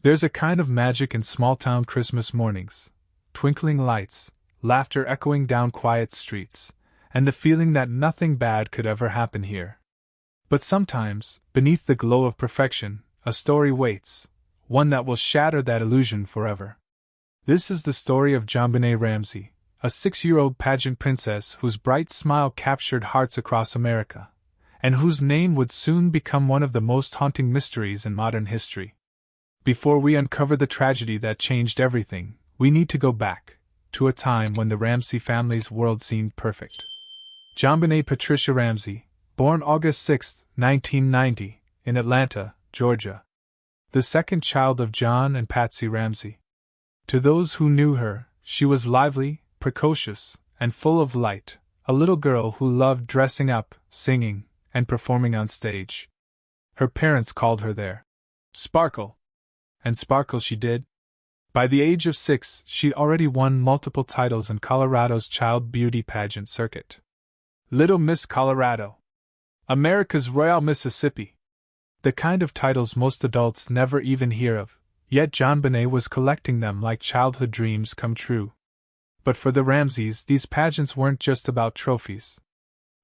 There's a kind of magic in small-town Christmas mornings, twinkling lights, laughter echoing down quiet streets, and the feeling that nothing bad could ever happen here. But sometimes, beneath the glow of perfection, a story waits, one that will shatter that illusion forever. This is the story of JonBenét Ramsey, a 6-year-old pageant princess whose bright smile captured hearts across America, and whose name would soon become one of the most haunting mysteries in modern history. Before we uncover the tragedy that changed everything, we need to go back to a time when the Ramsey family's world seemed perfect. JonBenét Patricia Ramsey, born August 6, 1990, in Atlanta, Georgia. The second child of John and Patsy Ramsey. To those who knew her, she was lively, precocious, and full of light, a little girl who loved dressing up, singing, and performing on stage. Her parents called her their Sparkle. And sparkle she did. By the age of 6, she'd already won multiple titles in Colorado's child beauty pageant circuit. Little Miss Colorado. America's Royal Mississippi. The kind of titles most adults never even hear of, yet JonBenét was collecting them like childhood dreams come true. But for the Ramseys, these pageants weren't just about trophies.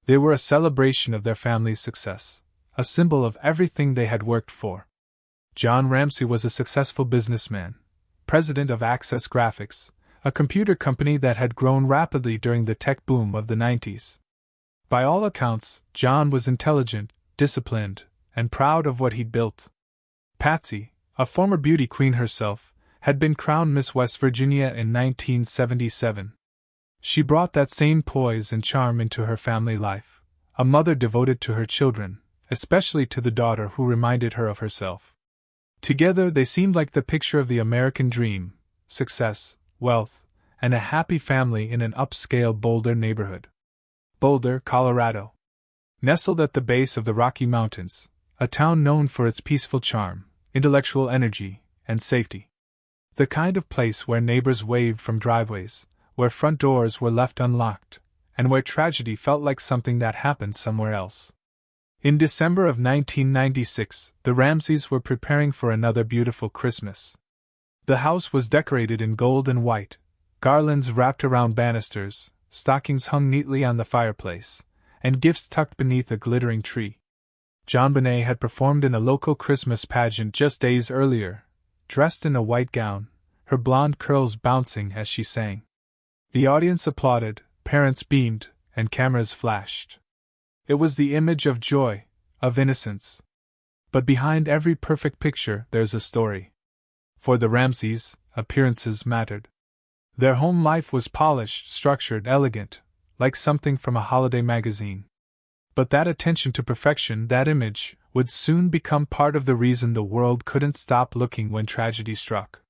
They were a celebration of their family's success, a symbol of everything they had worked for. John Ramsey was a successful businessman, president of Access Graphics, a computer company that had grown rapidly during the tech boom of the 90s. By all accounts, John was intelligent, disciplined, and proud of what he'd built. Patsy, a former beauty queen herself, had been crowned Miss West Virginia in 1977. She brought that same poise and charm into her family life, a mother devoted to her children, especially to the daughter who reminded her of herself. Together they seemed like the picture of the American dream: success, wealth, and a happy family in an upscale Boulder neighborhood. Boulder, Colorado. Nestled at the base of the Rocky Mountains, a town known for its peaceful charm, intellectual energy, and safety. The kind of place where neighbors waved from driveways, where front doors were left unlocked, and where tragedy felt like something that happened somewhere else. In December of 1996, the Ramseys were preparing for another beautiful Christmas. The house was decorated in gold and white, garlands wrapped around banisters, stockings hung neatly on the fireplace, and gifts tucked beneath a glittering tree. JonBenét had performed in a local Christmas pageant just days earlier, dressed in a white gown, her blonde curls bouncing as she sang. The audience applauded, parents beamed, and cameras flashed. It was the image of joy, of innocence. But behind every perfect picture there's a story. For the Ramseys, appearances mattered. Their home life was polished, structured, elegant, like something from a holiday magazine. But that attention to perfection, that image, would soon become part of the reason the world couldn't stop looking when tragedy struck.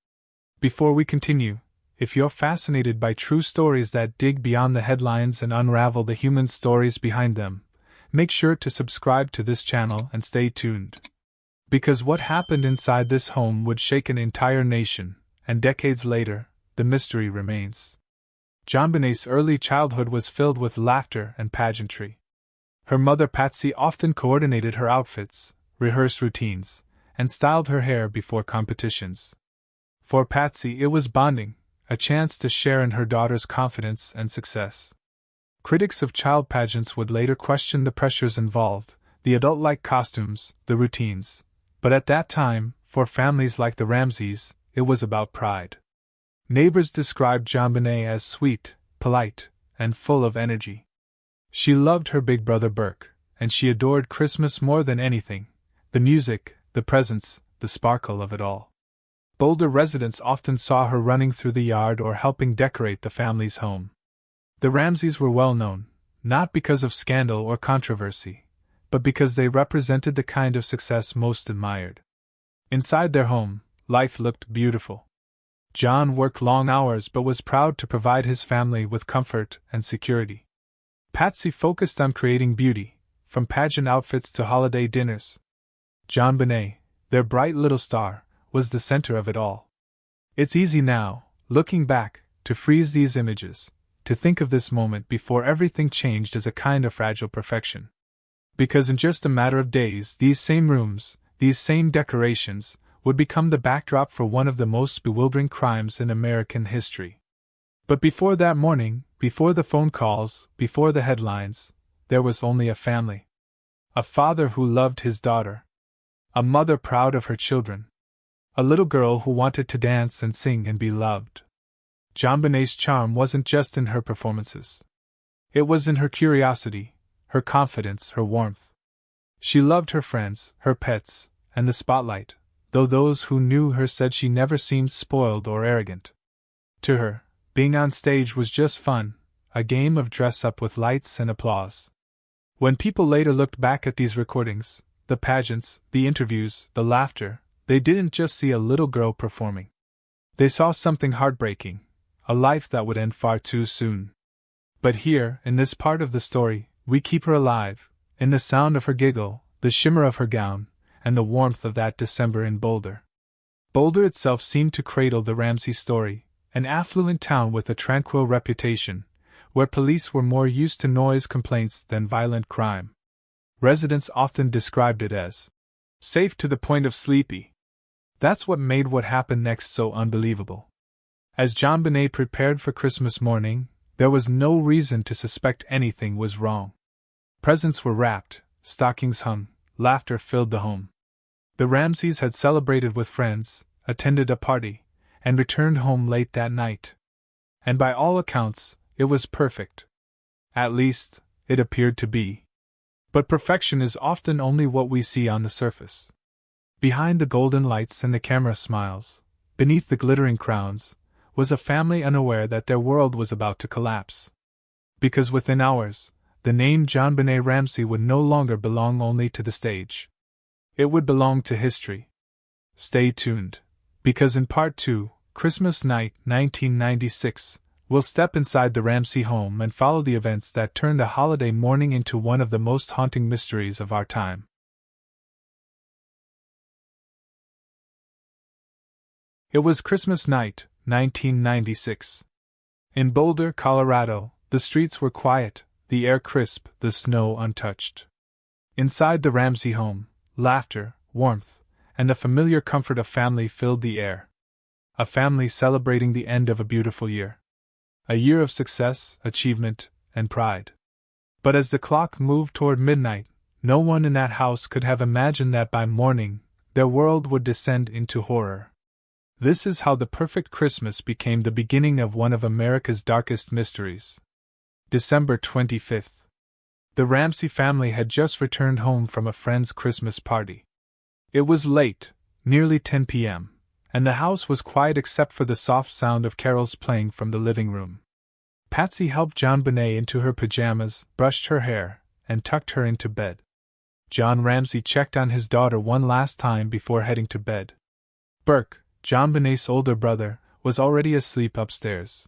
Before we continue, if you're fascinated by true stories that dig beyond the headlines and unravel the human stories behind them, make sure to subscribe to this channel and stay tuned. Because what happened inside this home would shake an entire nation, and decades later, the mystery remains. JonBenét's early childhood was filled with laughter and pageantry. Her mother Patsy often coordinated her outfits, rehearsed routines, and styled her hair before competitions. For Patsy, it was bonding, a chance to share in her daughter's confidence and success. Critics of child pageants would later question the pressures involved, the adult-like costumes, the routines. But at that time, for families like the Ramseys, it was about pride. Neighbors described JonBenét as sweet, polite, and full of energy. She loved her big brother Burke, and she adored Christmas more than anything: the music, the presents, the sparkle of it all. Boulder residents often saw her running through the yard or helping decorate the family's home. The Ramseys were well known, not because of scandal or controversy, but because they represented the kind of success most admired. Inside their home, life looked beautiful. John worked long hours but was proud to provide his family with comfort and security. Patsy focused on creating beauty, from pageant outfits to holiday dinners. JonBenét, their bright little star, was the center of it all. It's easy now, looking back, to freeze these images, to think of this moment before everything changed as a kind of fragile perfection. Because in just a matter of days, these same rooms, these same decorations, would become the backdrop for one of the most bewildering crimes in American history. But before that morning, before the phone calls, before the headlines, there was only a family. A father who loved his daughter. A mother proud of her children. A little girl who wanted to dance and sing and be loved. JonBenét's charm wasn't just in her performances. It was in her curiosity, her confidence, her warmth. She loved her friends, her pets, and the spotlight, though those who knew her said she never seemed spoiled or arrogant. To her, being on stage was just fun, a game of dress-up with lights and applause. When people later looked back at these recordings, the pageants, the interviews, the laughter, they didn't just see a little girl performing. They saw something heartbreaking, a life that would end far too soon. But here, in this part of the story, we keep her alive, in the sound of her giggle, the shimmer of her gown, and the warmth of that December in Boulder. Boulder itself seemed to cradle the Ramsey story, an affluent town with a tranquil reputation, where police were more used to noise complaints than violent crime. Residents often described it as safe to the point of sleepy. That's what made what happened next so unbelievable. As JonBenét prepared for Christmas morning, there was no reason to suspect anything was wrong. Presents were wrapped, stockings hung, laughter filled the home. The Ramseys had celebrated with friends, attended a party, and returned home late that night. And by all accounts, it was perfect. At least, it appeared to be. But perfection is often only what we see on the surface. Behind the golden lights and the camera smiles, beneath the glittering crowns, was a family unaware that their world was about to collapse. Because within hours, the name JonBenét Ramsey would no longer belong only to the stage. It would belong to history. Stay tuned, because in Part 2, Christmas Night 1996, we'll step inside the Ramsey home and follow the events that turned a holiday morning into one of the most haunting mysteries of our time. It was Christmas night, 1996. In Boulder, Colorado, the streets were quiet, the air crisp, the snow untouched. Inside the Ramsey home, laughter, warmth, and the familiar comfort of family filled the air. A family celebrating the end of a beautiful year. A year of success, achievement, and pride. But as the clock moved toward midnight, no one in that house could have imagined that by morning, their world would descend into horror. This is how the perfect Christmas became the beginning of one of America's darkest mysteries. December 25th. The Ramsey family had just returned home from a friend's Christmas party. It was late, nearly 10 p.m., and the house was quiet except for the soft sound of carols playing from the living room. Patsy helped JonBenét into her pajamas, brushed her hair, and tucked her into bed. John Ramsey checked on his daughter one last time before heading to bed. Burke, JonBenét's older brother, was already asleep upstairs.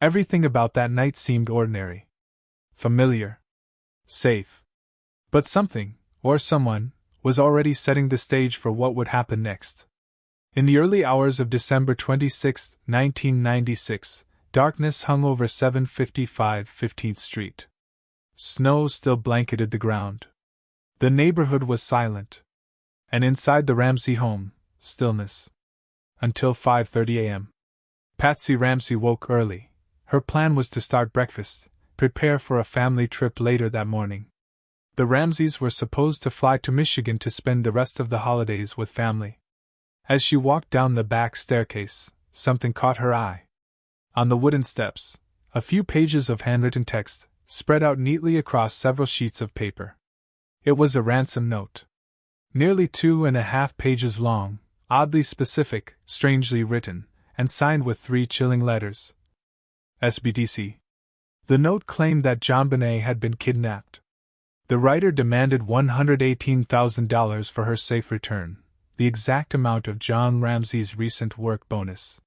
Everything about that night seemed ordinary. Familiar. Safe. But something, or someone, was already setting the stage for what would happen next. In the early hours of December 26, 1996, darkness hung over 755 15th Street. Snow still blanketed the ground. The neighborhood was silent. And inside the Ramsey home, stillness. Until 5:30 a.m. Patsy Ramsey woke early. Her plan was to start breakfast, prepare for a family trip later that morning. The Ramseys were supposed to fly to Michigan to spend the rest of the holidays with family. As she walked down the back staircase, something caught her eye. On the wooden steps, a few pages of handwritten text, spread out neatly across several sheets of paper. It was a ransom note. Nearly 2.5 pages long, oddly specific, strangely written, and signed with 3 chilling letters. SBTC. The note claimed that JonBenét had been kidnapped. The writer demanded $118,000 for her safe return, the exact amount of John Ramsey's recent work bonus.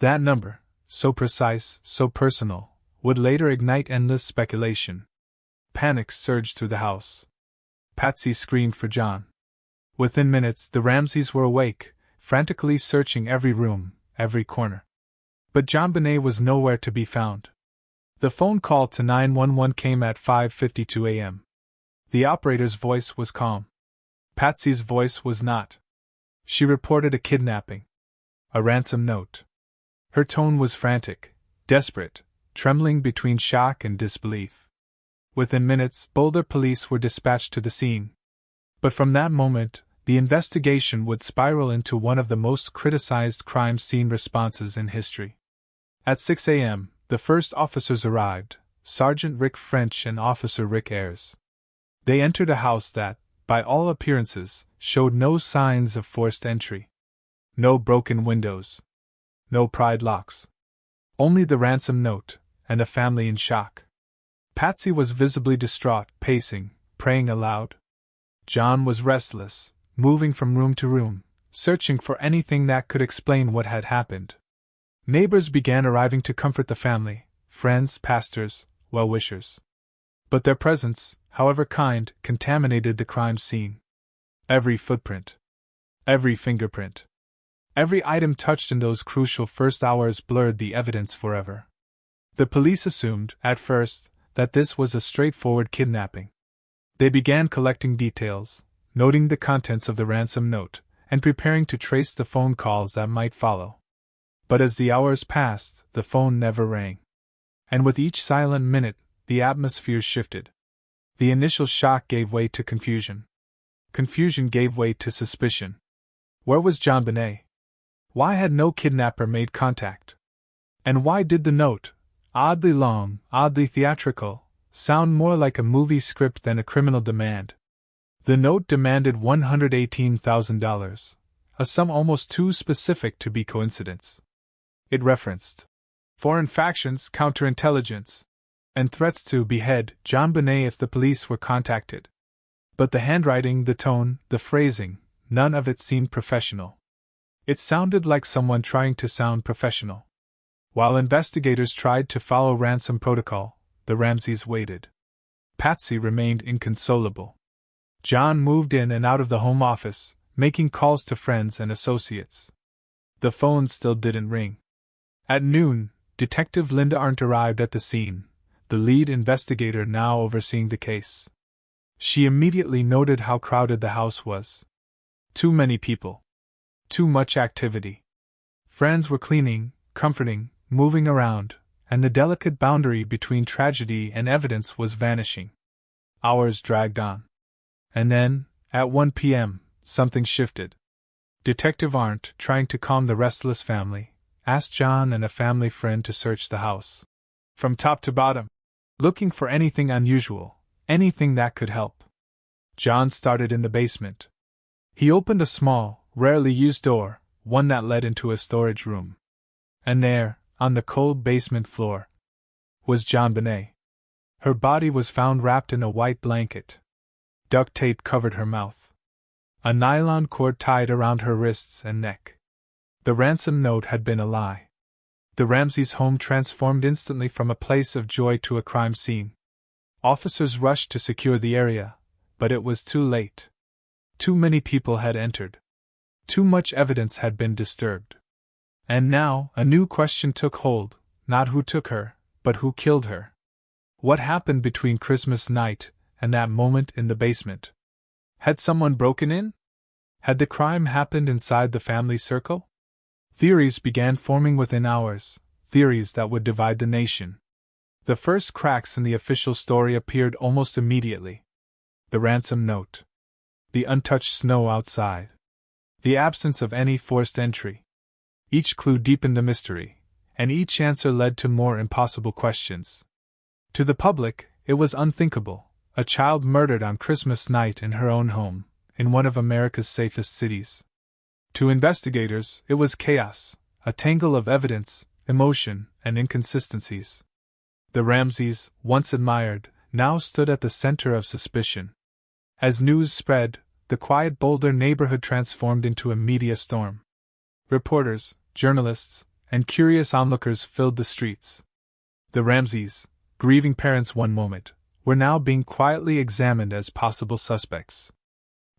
That number, so precise, so personal, would later ignite endless speculation. Panic surged through the house. Patsy screamed for John. Within minutes, the Ramseys were awake, frantically searching every room, every corner. But JonBenét was nowhere to be found. The phone call to 911 came at 5:52 a.m. The operator's voice was calm. Patsy's voice was not. She reported a kidnapping. A ransom note. Her tone was frantic, desperate, trembling between shock and disbelief. Within minutes, Boulder police were dispatched to the scene. But from that moment, the investigation would spiral into one of the most criticized crime scene responses in history. At 6 a.m., the first officers arrived, Sergeant Rick French and Officer Rick Ayres. They entered a house that, by all appearances, showed no signs of forced entry. No broken windows. No pried locks. Only the ransom note, and a family in shock. Patsy was visibly distraught, pacing, praying aloud. John was restless, moving from room to room, searching for anything that could explain what had happened. Neighbors began arriving to comfort the family, friends, pastors, well-wishers. But their presence, however kind, contaminated the crime scene. Every footprint, every fingerprint, every item touched in those crucial first hours blurred the evidence forever. The police assumed, at first, that this was a straightforward kidnapping. They began collecting details, noting the contents of the ransom note, and preparing to trace the phone calls that might follow. But as the hours passed, the phone never rang. And with each silent minute, the atmosphere shifted. The initial shock gave way to confusion. Confusion gave way to suspicion. Where was JonBenét? Why had no kidnapper made contact? And why did the note, oddly long, oddly theatrical, sound more like a movie script than a criminal demand? The note demanded $118,000, a sum almost too specific to be coincidence. It referenced foreign factions, counterintelligence, and threats to behead JonBenét if the police were contacted. But the handwriting, the tone, the phrasing, none of it seemed professional. It sounded like someone trying to sound professional. While investigators tried to follow ransom protocol, the Ramseys waited. Patsy remained inconsolable. John moved in and out of the home office, making calls to friends and associates. The phone still didn't ring. At noon, Detective Linda Arndt arrived at the scene, the lead investigator now overseeing the case. She immediately noted how crowded the house was. Too many people. Too much activity. Friends were cleaning, comforting, moving around, and the delicate boundary between tragedy and evidence was vanishing. Hours dragged on. And then, at 1 p.m., something shifted. Detective Arndt, trying to calm the restless family, asked John and a family friend to search the house, from top to bottom, looking for anything unusual, anything that could help. John started in the basement. He opened a small, rarely used door, one that led into a storage room. And there, on the cold basement floor, was JonBenét. Her body was found wrapped in a white blanket. Duct tape covered her mouth. A nylon cord tied around her wrists and neck. The ransom note had been a lie. The Ramseys' home transformed instantly from a place of joy to a crime scene. Officers rushed to secure the area, but it was too late. Too many people had entered. Too much evidence had been disturbed. And now, a new question took hold, not who took her, but who killed her. What happened between Christmas night and that moment in the basement? Had someone broken in? Had the crime happened inside the family circle? Theories began forming within hours, theories that would divide the nation. The first cracks in the official story appeared almost immediately. The ransom note. The untouched snow outside. The absence of any forced entry. Each clue deepened the mystery, and each answer led to more impossible questions. To the public, it was unthinkable, a child murdered on Christmas night in her own home, in one of America's safest cities. To investigators, it was chaos, a tangle of evidence, emotion, and inconsistencies. The Ramseys, once admired, now stood at the center of suspicion. As news spread, the quiet Boulder neighborhood transformed into a media storm. Reporters, journalists, and curious onlookers filled the streets. The Ramseys, grieving parents one moment, were now being quietly examined as possible suspects.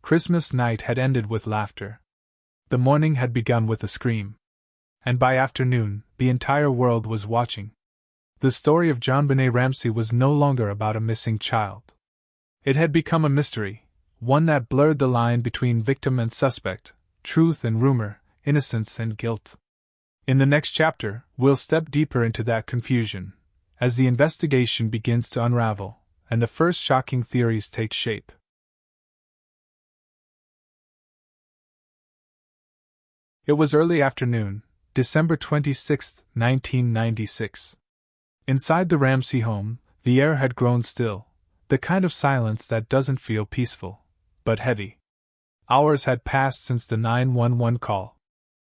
Christmas night had ended with laughter. The morning had begun with a scream. And by afternoon, the entire world was watching. The story of JonBenét Ramsey was no longer about a missing child. It had become a mystery, one that blurred the line between victim and suspect, truth and rumor, innocence and guilt. In the next chapter, we'll step deeper into that confusion, as the investigation begins to unravel, and the first shocking theories take shape. It was early afternoon, December 26, 1996. Inside the Ramsey home, the air had grown still, the kind of silence that doesn't feel peaceful, but heavy. Hours had passed since the 911 call.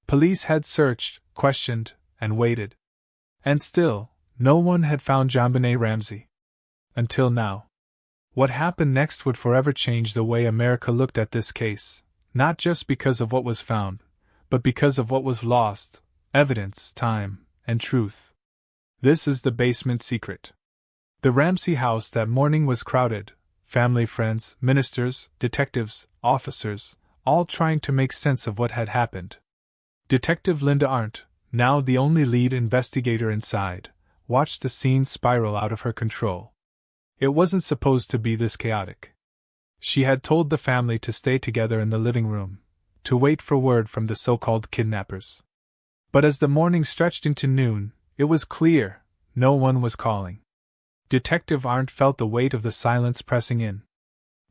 Police had searched, questioned, and waited. And still, no one had found JonBenét Ramsey. Until now. What happened next would forever change the way America looked at this case, not just because of what was found, but because of what was lost: evidence, time, and truth. This is the basement secret. The Ramsey house that morning was crowded: family, friends, ministers, detectives, officers, all trying to make sense of what had happened. Detective Linda Arndt, now the only lead investigator inside, watched the scene spiral out of her control. It wasn't supposed to be this chaotic. She had told the family to stay together in the living room, to wait for word from the so-called kidnappers. But as the morning stretched into noon, it was clear no one was calling. Detective Arndt felt the weight of the silence pressing in.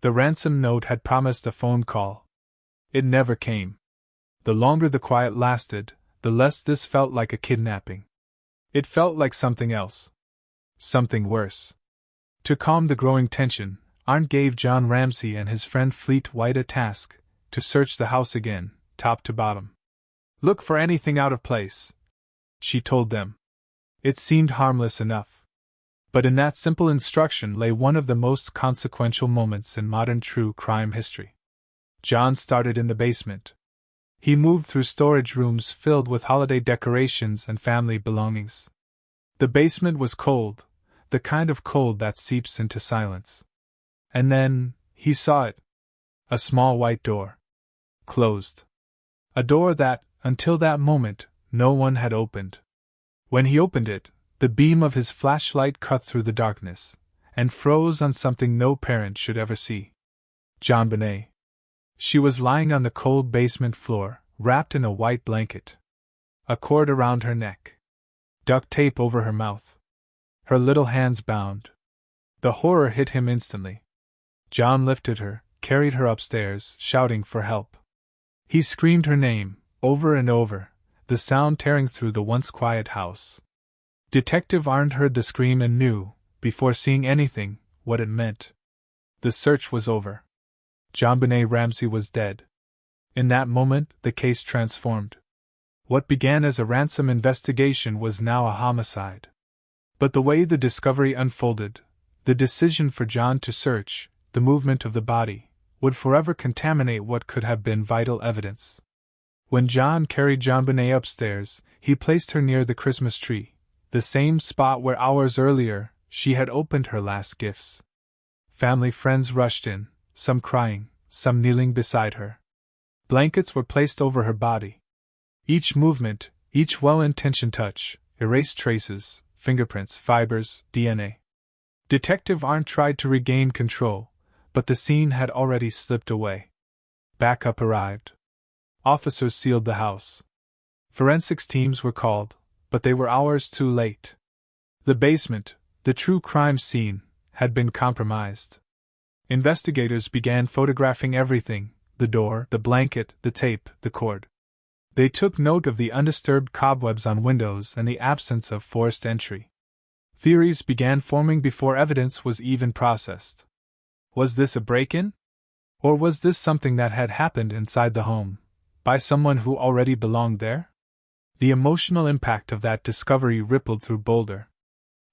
The ransom note had promised a phone call. It never came. The longer the quiet lasted, the less this felt like a kidnapping. It felt like something else. Something worse. To calm the growing tension, Arndt gave John Ramsey and his friend Fleet White a task: to search the house again, top to bottom. "Look for anything out of place," she told them. It seemed harmless enough. But in that simple instruction lay one of the most consequential moments in modern true crime history. John started in the basement. He moved through storage rooms filled with holiday decorations and family belongings. The basement was cold, the kind of cold that seeps into silence. And then, he saw it. A small white door. Closed. A door that, until that moment, no one had opened. When he opened it, the beam of his flashlight cut through the darkness, and froze on something no parent should ever see. JonBenét. She was lying on the cold basement floor, wrapped in a white blanket. A cord around her neck. Duct tape over her mouth. Her little hands bound. The horror hit him instantly. John lifted her, carried her upstairs, shouting for help. He screamed her name, over and over, the sound tearing through the once quiet house. Detective Arndt heard the scream and knew, before seeing anything, what it meant. The search was over. JonBenét Ramsey was dead. In that moment, the case transformed. What began as a ransom investigation was now a homicide. But the way the discovery unfolded, the decision for John to search, the movement of the body, would forever contaminate what could have been vital evidence. When John carried JonBenét upstairs, he placed her near the Christmas tree, the same spot where hours earlier she had opened her last gifts. Family friends rushed in, some crying, some kneeling beside her. Blankets were placed over her body. Each movement, each well-intentioned touch, erased traces, fingerprints, fibers, DNA. Detective Arndt tried to regain control, but the scene had already slipped away. Backup arrived. Officers sealed the house. Forensics teams were called, but they were hours too late. The basement, the true crime scene, had been compromised. Investigators began photographing everything: the door, the blanket, the tape, the cord. They took note of the undisturbed cobwebs on windows and the absence of forced entry. Theories began forming before evidence was even processed. Was this a break-in? Or was this something that had happened inside the home, by someone who already belonged there? The emotional impact of that discovery rippled through Boulder.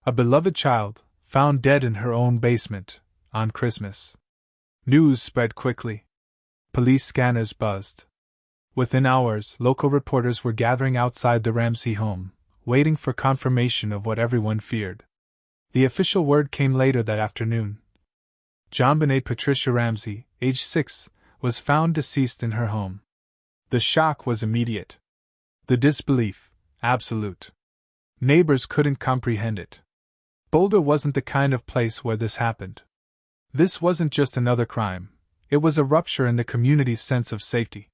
A beloved child, found dead in her own basement, on Christmas. News spread quickly. Police scanners buzzed. Within hours, local reporters were gathering outside the Ramsey home, waiting for confirmation of what everyone feared. The official word came later that afternoon. JonBenét Patricia Ramsey, age 6, was found deceased in her home. The shock was immediate. The disbelief, absolute. Neighbors couldn't comprehend it. Boulder wasn't the kind of place where this happened. This wasn't just another crime, it was a rupture in the community's sense of safety.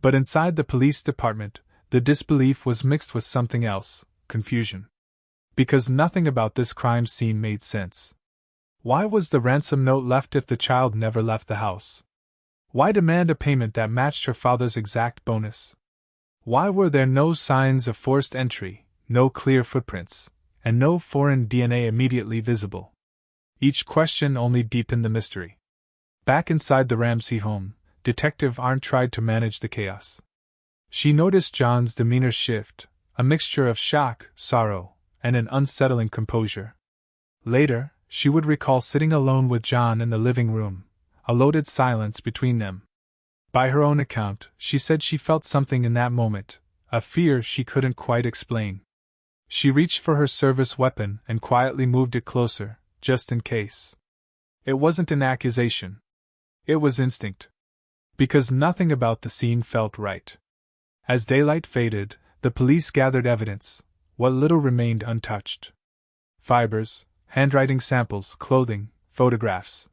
But inside the police department, the disbelief was mixed with something else: confusion. Because nothing about this crime scene made sense. Why was the ransom note left if the child never left the house? Why demand a payment that matched her father's exact bonus? Why were there no signs of forced entry, no clear footprints, and no foreign DNA immediately visible? Each question only deepened the mystery. Back inside the Ramsey home, Detective Arndt tried to manage the chaos. She noticed John's demeanor shift, a mixture of shock, sorrow, and an unsettling composure. Later, she would recall sitting alone with John in the living room, a loaded silence between them. By her own account, she said she felt something in that moment, a fear she couldn't quite explain. She reached for her service weapon and quietly moved it closer, just in case. It wasn't an accusation. It was instinct. Because nothing about the scene felt right. As daylight faded, the police gathered evidence, what little remained untouched. Fibers, handwriting samples, clothing, photographs.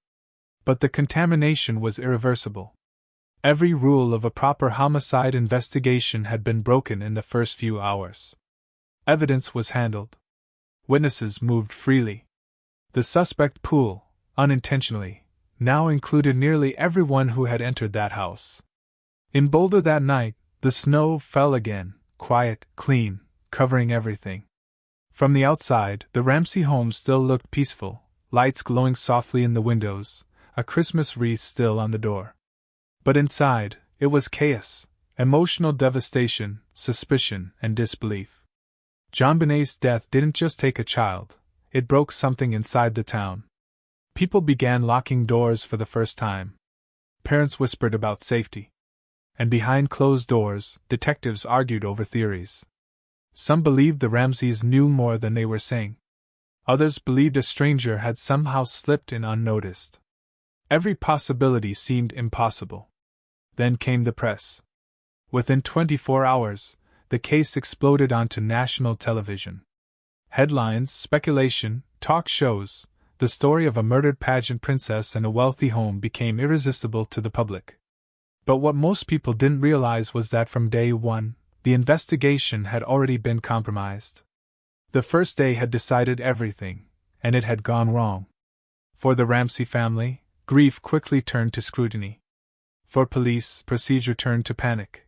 But the contamination was irreversible. Every rule of a proper homicide investigation had been broken in the first few hours. Evidence was handled. Witnesses moved freely. The suspect pool, unintentionally, now included nearly everyone who had entered that house. In Boulder that night, the snow fell again, quiet, clean, covering everything. From the outside, the Ramsey home still looked peaceful, lights glowing softly in the windows, a Christmas wreath still on the door. But inside, it was chaos, emotional devastation, suspicion, and disbelief. JonBenét's death didn't just take a child, it broke something inside the town. People began locking doors for the first time. Parents whispered about safety. And behind closed doors, detectives argued over theories. Some believed the Ramseys knew more than they were saying. Others believed a stranger had somehow slipped in unnoticed. Every possibility seemed impossible. Then came the press. Within 24 hours, the case exploded onto national television. Headlines, speculation, talk shows, the story of a murdered pageant princess and a wealthy home became irresistible to the public. But what most people didn't realize was that from day one, the investigation had already been compromised. The first day had decided everything, and it had gone wrong. For the Ramsey family, grief quickly turned to scrutiny. For police, procedure turned to panic.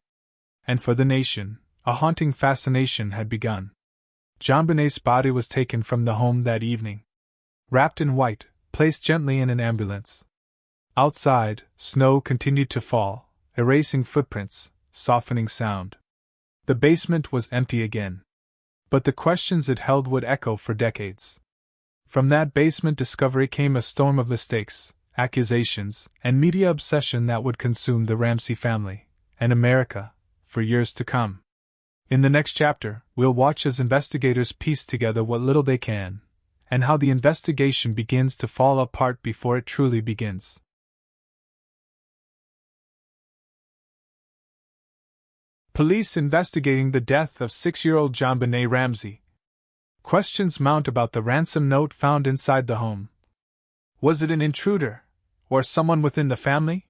And for the nation, a haunting fascination had begun. JonBenét's body was taken from the home that evening. Wrapped in white, placed gently in an ambulance. Outside, snow continued to fall, erasing footprints, softening sound. The basement was empty again. But the questions it held would echo for decades. From that basement discovery came a storm of mistakes, accusations, and media obsession that would consume the Ramsey family, and America, for years to come. In the next chapter, we'll watch as investigators piece together what little they can, and how the investigation begins to fall apart before it truly begins. Police investigating the death of 6-year-old JonBenét Ramsey. Questions mount about the ransom note found inside the home. Was it an intruder, or someone within the family?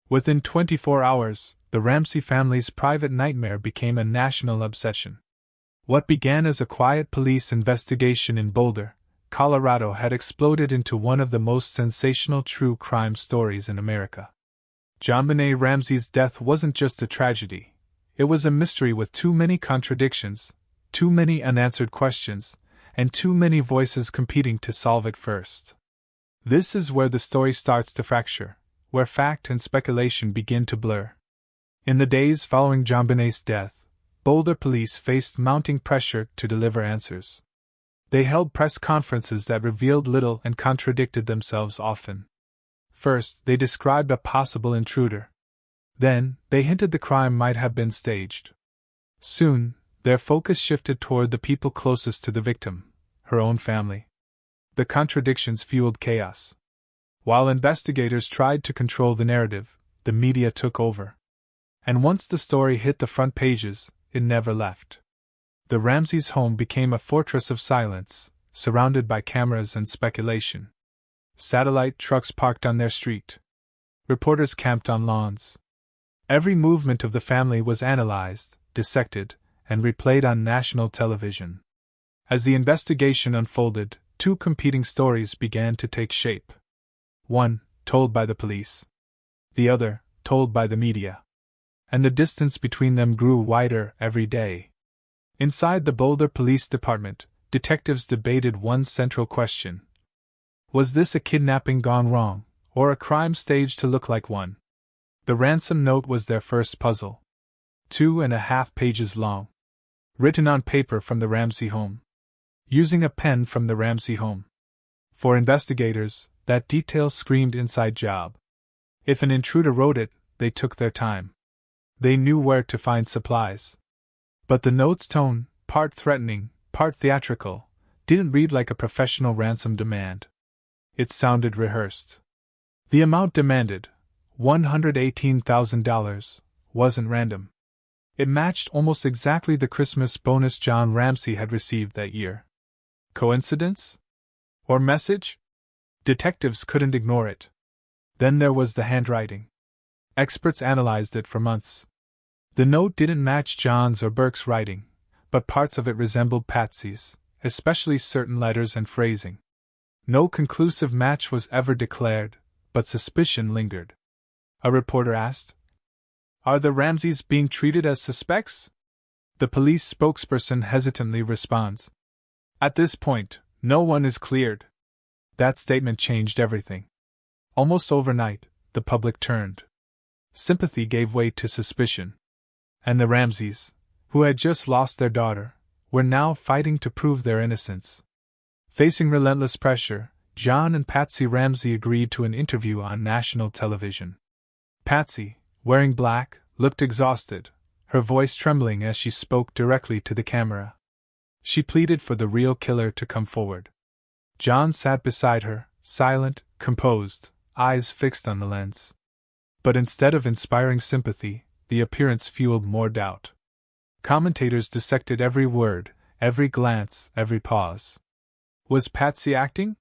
Within 24 hours, the Ramsey family's private nightmare became a national obsession. What began as a quiet police investigation in Boulder, Colorado had exploded into one of the most sensational true crime stories in America. JonBenét Ramsey's death wasn't just a tragedy. It was a mystery with too many contradictions, too many unanswered questions, and too many voices competing to solve it first. This is where the story starts to fracture, where fact and speculation begin to blur. In the days following JonBenét's death, Boulder police faced mounting pressure to deliver answers. They held press conferences that revealed little and contradicted themselves often. First, they described a possible intruder. Then, they hinted the crime might have been staged. Soon, their focus shifted toward the people closest to the victim, her own family. The contradictions fueled chaos. While investigators tried to control the narrative, the media took over. And once the story hit the front pages, it never left. The Ramseys' home became a fortress of silence, surrounded by cameras and speculation. Satellite trucks parked on their street. Reporters camped on lawns. Every movement of the family was analyzed, dissected, and replayed on national television. As the investigation unfolded, two competing stories began to take shape. One, told by the police. The other, told by the media. And the distance between them grew wider every day. Inside the Boulder Police Department, detectives debated one central question. Was this a kidnapping gone wrong, or a crime staged to look like one? The ransom note was their first puzzle. 2.5 pages long. Written on paper from the Ramsey home. Using a pen from the Ramsey home. For investigators, that detail screamed inside job. If an intruder wrote it, they took their time. They knew where to find supplies. But the note's tone, part threatening, part theatrical, didn't read like a professional ransom demand. It sounded rehearsed. The amount demanded, $118,000, wasn't random. It matched almost exactly the Christmas bonus John Ramsey had received that year. Coincidence? Or message? Detectives couldn't ignore it. Then there was the handwriting. Experts analyzed it for months. The note didn't match John's or Burke's writing, but parts of it resembled Patsy's, especially certain letters and phrasing. No conclusive match was ever declared, but suspicion lingered. A reporter asked, "Are the Ramseys being treated as suspects?" The police spokesperson hesitantly responds, "At this point, no one is cleared." That statement changed everything. Almost overnight, the public turned. Sympathy gave way to suspicion. And the Ramseys, who had just lost their daughter, were now fighting to prove their innocence. Facing relentless pressure, John and Patsy Ramsey agreed to an interview on national television. Patsy, wearing black, looked exhausted, her voice trembling as she spoke directly to the camera. She pleaded for the real killer to come forward. John sat beside her, silent, composed, eyes fixed on the lens. But instead of inspiring sympathy, the appearance fueled more doubt. Commentators dissected every word, every glance, every pause. Was Patsy acting?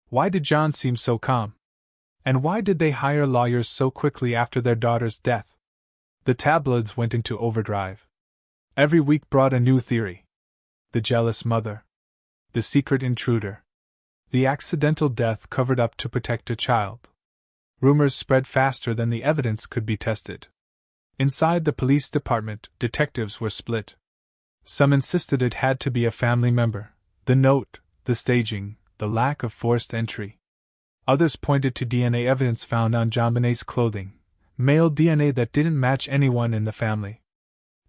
Why did John seem so calm? And why did they hire lawyers so quickly after their daughter's death? The tabloids went into overdrive. Every week brought a new theory. The jealous mother. The secret intruder. The accidental death covered up to protect a child. Rumors spread faster than the evidence could be tested. Inside the police department, detectives were split. Some insisted it had to be a family member. The note, the staging, the lack of forced entry. Others pointed to DNA evidence found on JonBenét's clothing, male DNA that didn't match anyone in the family.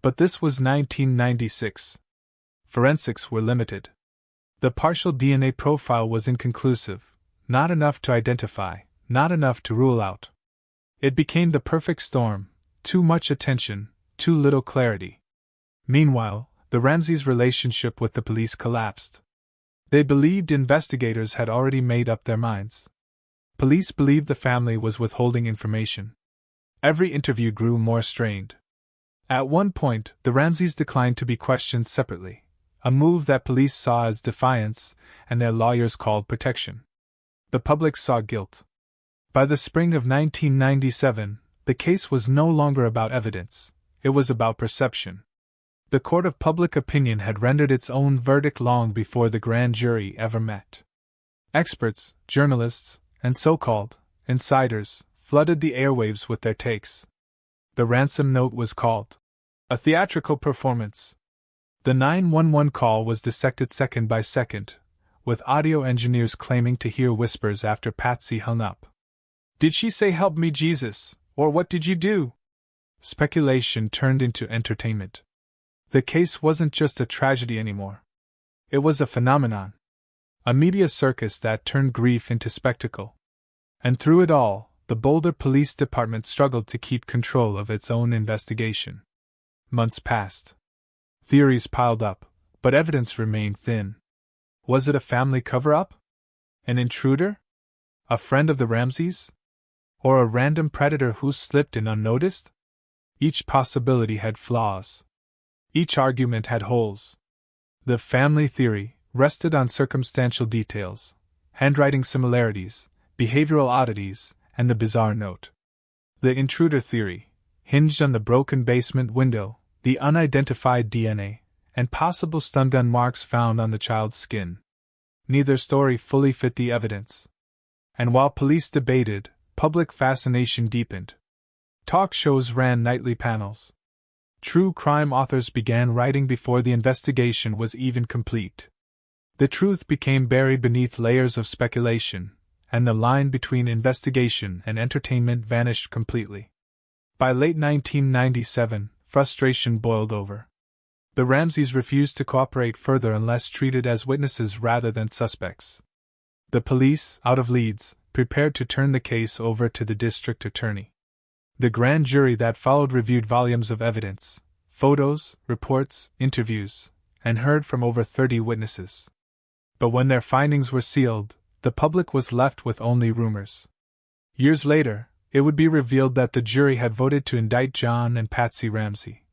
But this was 1996. Forensics were limited. The partial DNA profile was inconclusive, not enough to identify, not enough to rule out. It became the perfect storm, too much attention, too little clarity. Meanwhile, the Ramseys' relationship with the police collapsed. They believed investigators had already made up their minds. Police believed the family was withholding information. Every interview grew more strained. At one point, the Ramseys declined to be questioned separately, a move that police saw as defiance and their lawyers called protection. The public saw guilt. By the spring of 1997, the case was no longer about evidence, it was about perception. The court of public opinion had rendered its own verdict long before the grand jury ever met. Experts, journalists, and so-called insiders flooded the airwaves with their takes. The ransom note was called a theatrical performance. The 911 call was dissected second by second, with audio engineers claiming to hear whispers after Patsy hung up. "Did she say 'Help me, Jesus,' or what did you do?" Speculation turned into entertainment. The case wasn't just a tragedy anymore. It was a phenomenon. A media circus that turned grief into spectacle. And through it all, the Boulder Police Department struggled to keep control of its own investigation. Months passed. Theories piled up, but evidence remained thin. Was it a family cover-up? An intruder? A friend of the Ramseys? Or a random predator who slipped in unnoticed? Each possibility had flaws. Each argument had holes. The family theory rested on circumstantial details, handwriting similarities, behavioral oddities, and the bizarre note. The intruder theory, hinged on the broken basement window, the unidentified DNA, and possible stun gun marks found on the child's skin. Neither story fully fit the evidence. And while police debated, public fascination deepened. Talk shows ran nightly panels. True crime authors began writing before the investigation was even complete. The truth became buried beneath layers of speculation, and the line between investigation and entertainment vanished completely. By late 1997, frustration boiled over. The Ramseys refused to cooperate further unless treated as witnesses rather than suspects. The police, out of leads, prepared to turn the case over to the district attorney. The grand jury that followed reviewed volumes of evidence, photos, reports, interviews, and heard from over 30 witnesses. But when their findings were sealed, the public was left with only rumors. Years later, it would be revealed that the jury had voted to indict John and Patsy Ramsey,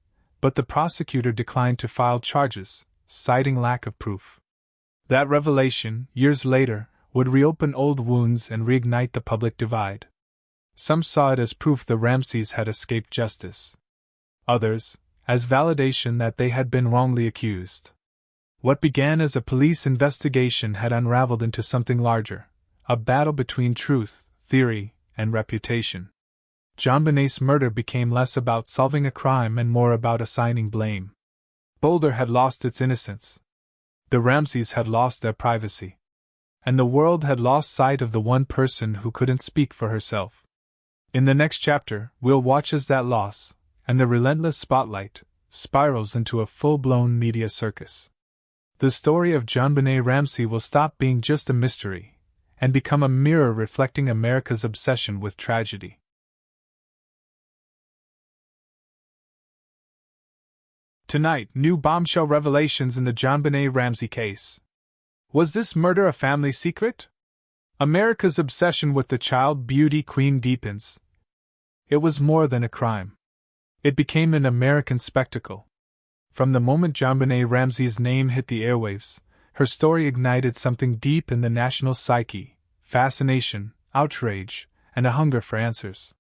but the prosecutor declined to file charges, citing lack of proof. That revelation, years later, would reopen old wounds and reignite the public divide. Some saw it as proof the Ramseys had escaped justice. Others, as validation that they had been wrongly accused. What began as a police investigation had unraveled into something larger, a battle between truth, theory, and reputation. JonBenét's murder became less about solving a crime and more about assigning blame. Boulder had lost its innocence. The Ramseys had lost their privacy. And the world had lost sight of the one person who couldn't speak for herself. In the next chapter, we'll watch as that loss, and the relentless spotlight, spirals into a full-blown media circus. The story of JonBenét Ramsey will stop being just a mystery, and become a mirror reflecting America's obsession with tragedy. Tonight, new bombshell revelations in the JonBenét Ramsey case. Was this murder a family secret? America's obsession with the child beauty queen deepens. It was more than a crime. It became an American spectacle. From the moment JonBenét Ramsey's name hit the airwaves, her story ignited something deep in the national psyche: fascination, outrage, and a hunger for answers.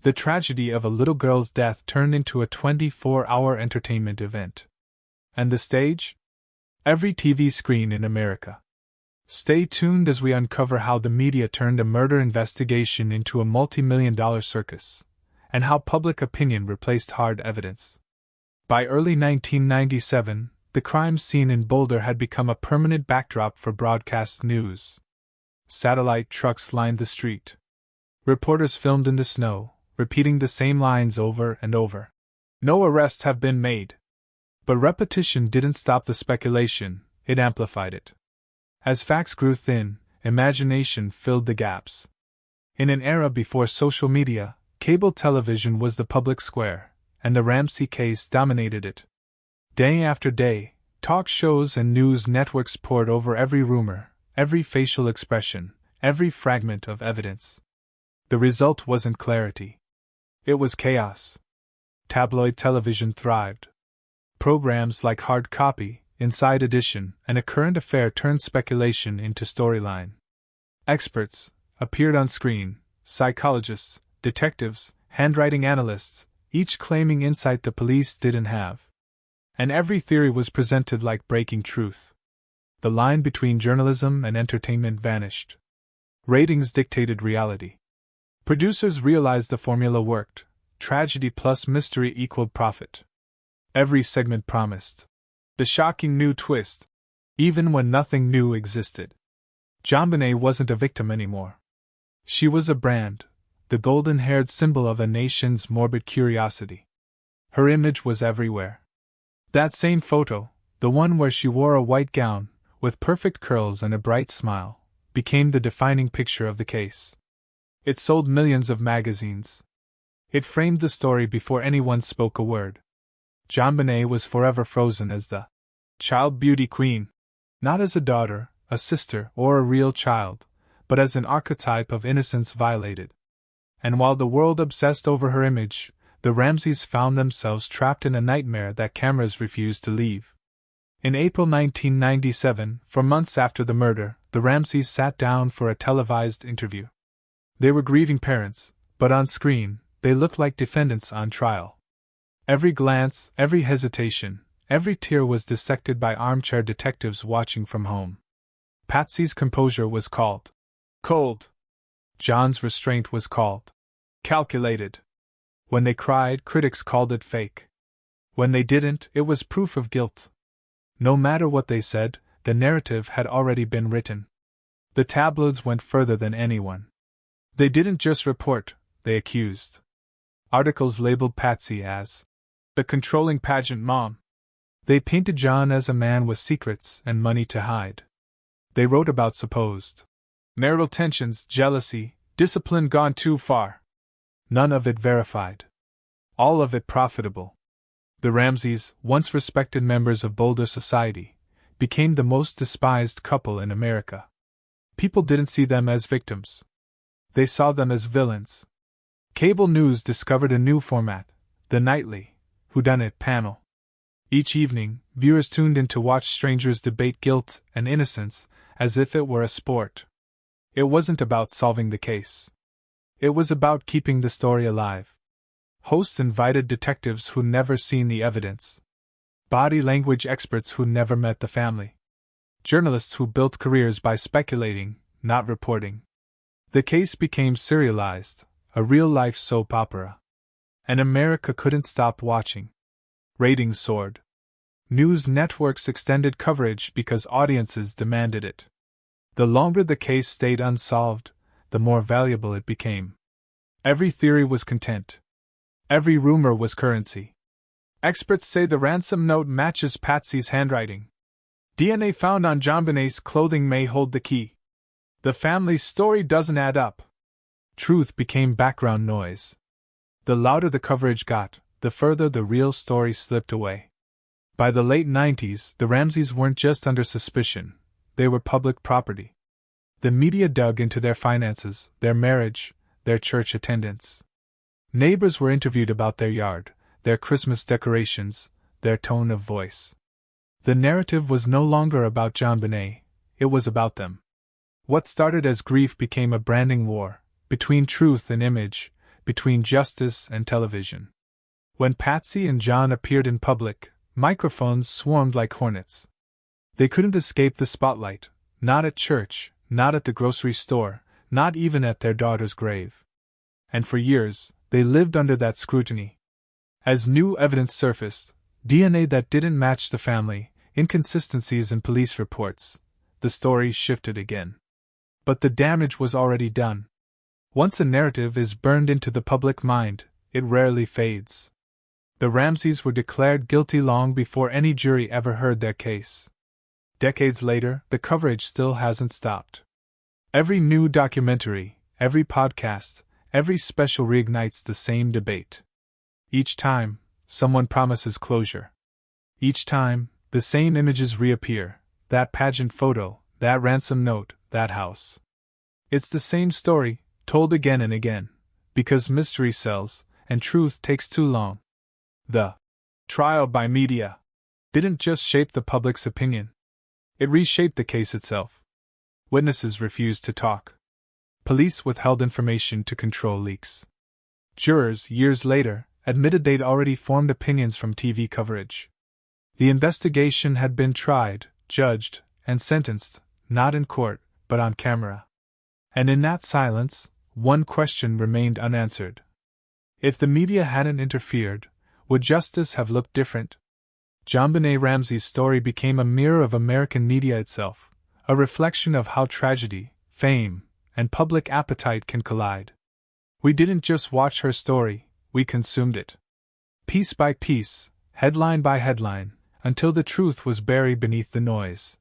The tragedy of a little girl's death turned into a 24-hour entertainment event. And the stage? Every TV screen in America. Stay tuned as we uncover how the media turned a murder investigation into a multi-million-dollar circus, and how public opinion replaced hard evidence. By early 1997, the crime scene in Boulder had become a permanent backdrop for broadcast news. Satellite trucks lined the street. Reporters filmed in the snow, repeating the same lines over and over. No arrests have been made. But repetition didn't stop the speculation, it amplified it. As facts grew thin, imagination filled the gaps. In an era before social media, cable television was the public square, and the Ramsey case dominated it. Day after day, talk shows and news networks pored over every rumor, every facial expression, every fragment of evidence. The result wasn't clarity. It was chaos. Tabloid television thrived. Programs like Hard Copy, Inside Edition, and A Current Affair turned speculation into storyline. Experts appeared on screen: psychologists, detectives, handwriting analysts, each claiming insight the police didn't have. And every theory was presented like breaking truth. The line between journalism and entertainment vanished. Ratings dictated reality. Producers realized the formula worked: tragedy plus mystery equaled profit. Every segment promised the shocking new twist, even when nothing new existed. JonBenét wasn't a victim anymore. She was a brand, the golden-haired symbol of a nation's morbid curiosity. Her image was everywhere. That same photo, the one where she wore a white gown, with perfect curls and a bright smile, became the defining picture of the case. It sold millions of magazines. It framed the story before anyone spoke a word. JonBenét was forever frozen as the child beauty queen, not as a daughter, a sister, or a real child, but as an archetype of innocence violated. And while the world obsessed over her image, the Ramseys found themselves trapped in a nightmare that cameras refused to leave. In April 1997, 4 months after the murder, the Ramseys sat down for a televised interview. They were grieving parents, but on screen, they looked like defendants on trial. Every glance, every hesitation, every tear was dissected by armchair detectives watching from home. Patsy's composure was called cold. John's restraint was called calculated. When they cried, critics called it fake. When they didn't, it was proof of guilt. No matter what they said, the narrative had already been written. The tabloids went further than anyone. They didn't just report, they accused. Articles labeled Patsy as the controlling pageant mom. They painted John as a man with secrets and money to hide. They wrote about supposed marital tensions, jealousy, discipline gone too far. None of it verified. All of it profitable. The Ramseys, once respected members of Boulder society, became the most despised couple in America. People didn't see them as victims. They saw them as villains. Cable news discovered a new format, the nightly whodunit panel. Each evening, viewers tuned in to watch strangers debate guilt and innocence as if it were a sport. It wasn't about solving the case. It was about keeping the story alive. Hosts invited detectives who'd never seen the evidence, body language experts who never met the family, journalists who built careers by speculating, not reporting. The case became serialized, a real-life soap opera. And America couldn't stop watching. Ratings soared. News networks extended coverage because audiences demanded it. The longer the case stayed unsolved, the more valuable it became. Every theory was content. Every rumor was currency. Experts say the ransom note matches Patsy's handwriting. DNA found on JonBenét's clothing may hold the key. The family's story doesn't add up. Truth became background noise. The louder the coverage got, the further the real story slipped away. By the late 90s, the Ramseys weren't just under suspicion, they were public property. The media dug into their finances, their marriage, their church attendance. Neighbors were interviewed about their yard, their Christmas decorations, their tone of voice. The narrative was no longer about JonBenét, it was about them. What started as grief became a branding war, between truth and image, between justice and television. When Patsy and John appeared in public, microphones swarmed like hornets. They couldn't escape the spotlight, not at church, not at the grocery store, not even at their daughter's grave. And for years, they lived under that scrutiny. As new evidence surfaced, DNA that didn't match the family, inconsistencies in police reports, the story shifted again. But the damage was already done. Once a narrative is burned into the public mind, it rarely fades. The Ramseys were declared guilty long before any jury ever heard their case. Decades later, the coverage still hasn't stopped. Every new documentary, every podcast, every special reignites the same debate. Each time, someone promises closure. Each time, the same images reappear, that pageant photo, that ransom note, that house. It's the same story, told again and again, because mystery sells, and truth takes too long. The trial by media didn't just shape the public's opinion. It reshaped the case itself. Witnesses refused to talk. Police withheld information to control leaks. Jurors, years later, admitted they'd already formed opinions from TV coverage. The investigation had been tried, judged, and sentenced, not in court, but on camera. And in that silence, one question remained unanswered. If the media hadn't interfered, would justice have looked different? JonBenét Ramsey's story became a mirror of American media itself, a reflection of how tragedy, fame, and public appetite can collide. We didn't just watch her story, we consumed it. Piece by piece, headline by headline, until the truth was buried beneath the noise.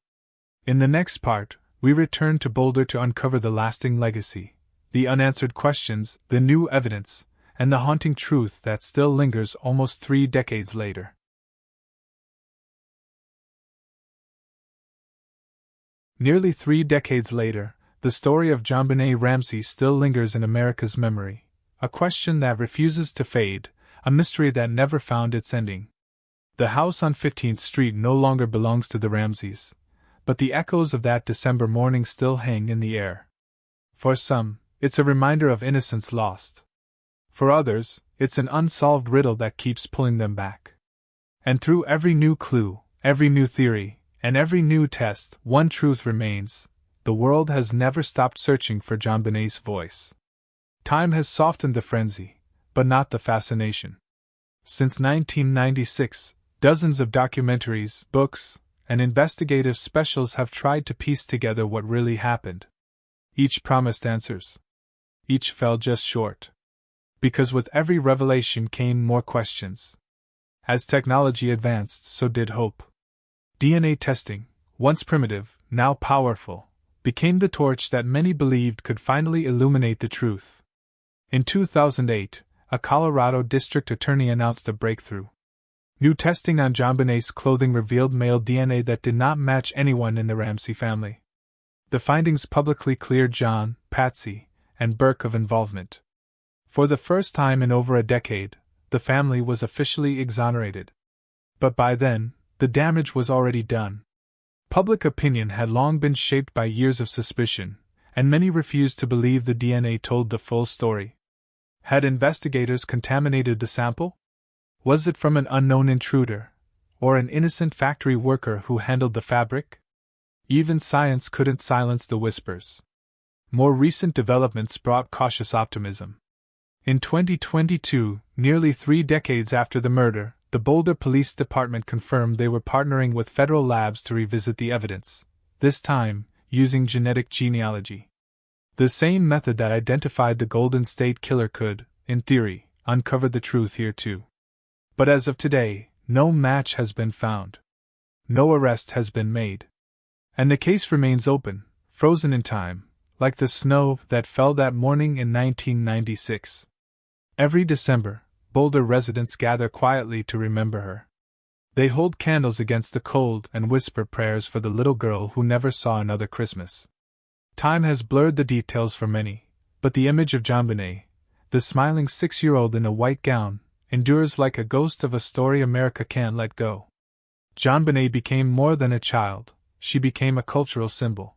In the next part, we return to Boulder to uncover the lasting legacy, the unanswered questions, the new evidence, and the haunting truth that still lingers almost 3 decades later. Nearly 3 decades later, the story of JonBenét Ramsey still lingers in America's memory, a question that refuses to fade, a mystery that never found its ending. The house on 15th Street no longer belongs to the Ramseys, but the echoes of that December morning still hang in the air. For some, it's a reminder of innocence lost. For others, it's an unsolved riddle that keeps pulling them back. And through every new clue, every new theory, and every new test, one truth remains: the world has never stopped searching for JonBenét's voice. Time has softened the frenzy, but not the fascination. Since 1996, dozens of documentaries, books, and investigative specials have tried to piece together what really happened. Each promised answers. Each fell just short. Because with every revelation came more questions. As technology advanced, so did hope. DNA testing, once primitive, now powerful, became the torch that many believed could finally illuminate the truth. In 2008, a Colorado district attorney announced a breakthrough. New testing on JonBenét's clothing revealed male DNA that did not match anyone in the Ramsey family. The findings publicly cleared John, Patsy, and Burke of involvement. For the first time in over a decade, the family was officially exonerated. But by then, the damage was already done. Public opinion had long been shaped by years of suspicion, and many refused to believe the DNA told the full story. Had investigators contaminated the sample? Was it from an unknown intruder, or an innocent factory worker who handled the fabric? Even science couldn't silence the whispers. More recent developments brought cautious optimism. In 2022, nearly 3 decades after the murder, the Boulder Police Department confirmed they were partnering with federal labs to revisit the evidence, this time using genetic genealogy. The same method that identified the Golden State Killer could, in theory, uncover the truth here too. But as of today, no match has been found. No arrest has been made. And the case remains open, frozen in time, like the snow that fell that morning in 1996. Every December, Boulder residents gather quietly to remember her. They hold candles against the cold and whisper prayers for the little girl who never saw another Christmas. Time has blurred the details for many, but the image of JonBenét, the smiling 6-year-old in a white gown, endures like a ghost of a story America can't let go. JonBenét became more than a child, she became a cultural symbol.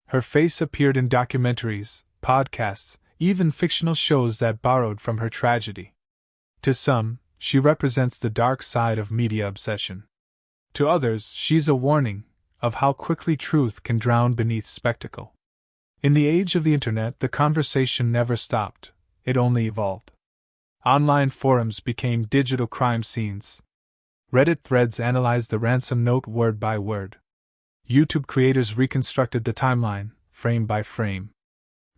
Her face appeared in documentaries, podcasts, even fictional shows that borrowed from her tragedy. To some, she represents the dark side of media obsession. To others, she's a warning of how quickly truth can drown beneath spectacle. In the age of the internet, the conversation never stopped, it only evolved. Online forums became digital crime scenes. Reddit threads analyzed the ransom note word by word. YouTube creators reconstructed the timeline, frame by frame.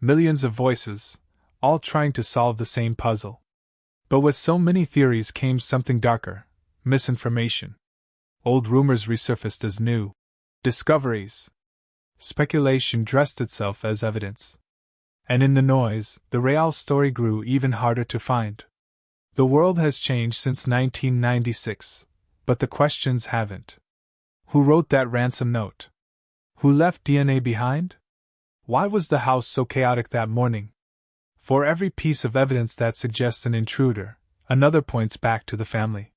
Millions of voices, all trying to solve the same puzzle. But with so many theories came something darker: misinformation. Old rumors resurfaced as new discoveries. Speculation dressed itself as evidence. And in the noise, the real story grew even harder to find. The world has changed since 1996, but the questions haven't. Who wrote that ransom note? Who left DNA behind? Why was the house so chaotic that morning? For every piece of evidence that suggests an intruder, another points back to the family.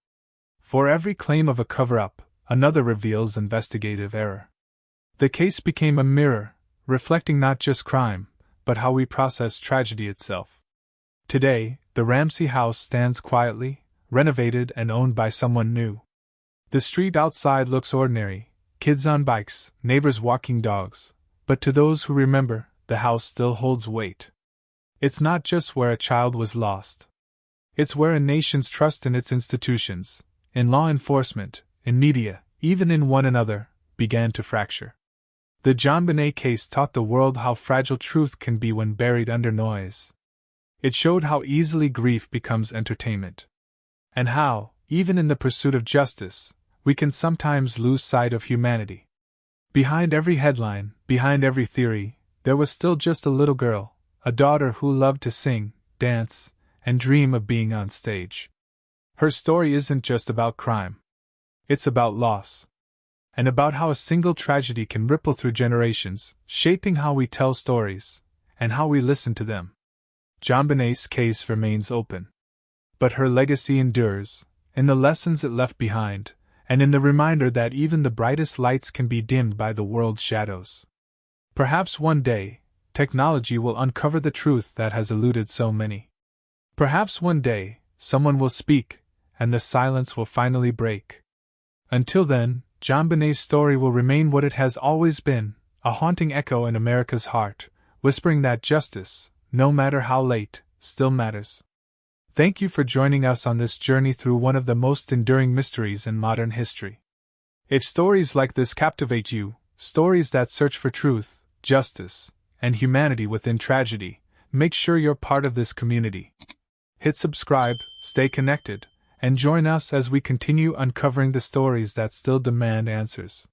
For every claim of a cover-up, another reveals investigative error. The case became a mirror, reflecting not just crime, but how we process tragedy itself. Today, the Ramsey house stands quietly, renovated and owned by someone new. The street outside looks ordinary, kids on bikes, neighbors walking dogs, but to those who remember, the house still holds weight. It's not just where a child was lost. It's where a nation's trust in its institutions, in law enforcement, in media, even in one another, began to fracture. The JonBenét case taught the world how fragile truth can be when buried under noise. It showed how easily grief becomes entertainment. And how, even in the pursuit of justice, we can sometimes lose sight of humanity. Behind every headline, behind every theory, there was still just a little girl, a daughter who loved to sing, dance, and dream of being on stage. Her story isn't just about crime. It's about loss. And about how a single tragedy can ripple through generations, shaping how we tell stories, and how we listen to them. JonBenét's case remains open. But her legacy endures, in the lessons it left behind, and in the reminder that even the brightest lights can be dimmed by the world's shadows. Perhaps one day, technology will uncover the truth that has eluded so many. Perhaps one day, someone will speak, and the silence will finally break. Until then, JonBenét's story will remain what it has always been, a haunting echo in America's heart, whispering that justice, no matter how late, still matters. Thank you for joining us on this journey through one of the most enduring mysteries in modern history. If stories like this captivate you, stories that search for truth, justice, and humanity within tragedy, make sure you're part of this community. Hit subscribe, stay connected, and join us as we continue uncovering the stories that still demand answers.